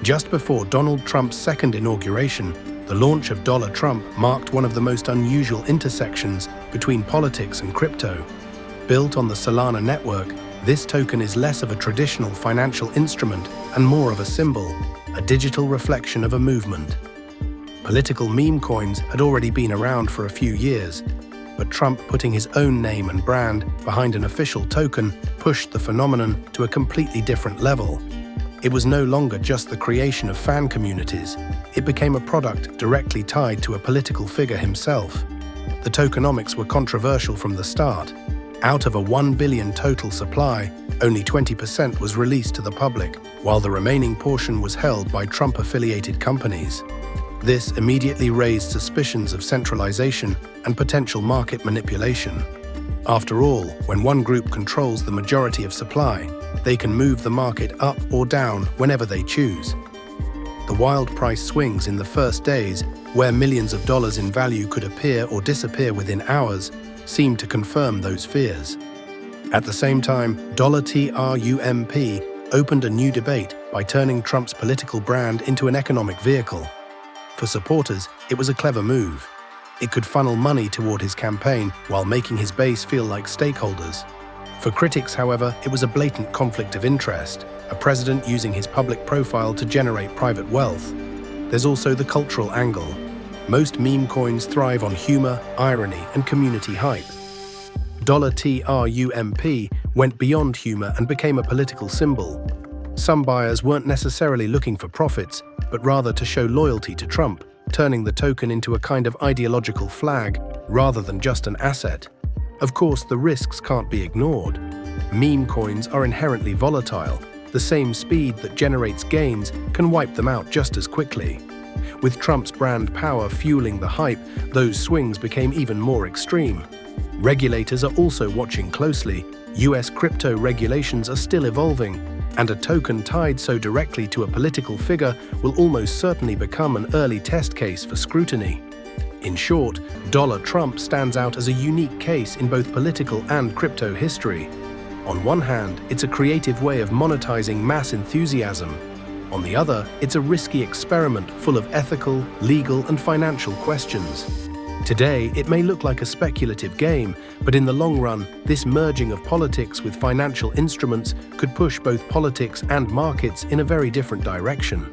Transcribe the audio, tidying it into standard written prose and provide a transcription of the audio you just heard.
Just before Donald Trump's second inauguration, the launch of Dollar Trump marked one of the most unusual intersections between politics and crypto. Built on the Solana network, this token is less of a traditional financial instrument and more of a symbol, a digital reflection of a movement. Political meme coins had already been around for a few years, but Trump putting his own name and brand behind an official token pushed the phenomenon to a completely different level. It was no longer just the creation of fan communities. It became a product directly tied to a political figure himself. The tokenomics were controversial from the start. Out of a 1 billion total supply, only 20% was released to the public, while the remaining portion was held by Trump-affiliated companies. This immediately raised suspicions of centralization and potential market manipulation. After all, when one group controls the majority of supply, they can move the market up or down whenever they choose. The wild price swings in the first days, where millions of dollars in value could appear or disappear within hours, seemed to confirm those fears. At the same time, $TRUMP opened a new debate by turning Trump's political brand into an economic vehicle. For supporters, it was a clever move. It could funnel money toward his campaign while making his base feel like stakeholders. For critics, however, it was a blatant conflict of interest, a president using his public profile to generate private wealth. There's also the cultural angle. Most meme coins thrive on humor, irony, and community hype. $TRUMP went beyond humor and became a political symbol. Some buyers weren't necessarily looking for profits, but rather to show loyalty to Trump, turning the token into a kind of ideological flag rather than just an asset. Of course, the risks can't be ignored. Meme coins are inherently volatile. The same speed that generates gains can wipe them out just as quickly. With Trump's brand power fueling the hype, those swings became even more extreme. Regulators are also watching closely. US crypto regulations are still evolving, and a token tied so directly to a political figure will almost certainly become an early test case for scrutiny. In short, Dollar Trump stands out as a unique case in both political and crypto history. On one hand, it's a creative way of monetizing mass enthusiasm. On the other, it's a risky experiment full of ethical, legal, and financial questions. Today, it may look like a speculative game, but in the long run, this merging of politics with financial instruments could push both politics and markets in a very different direction.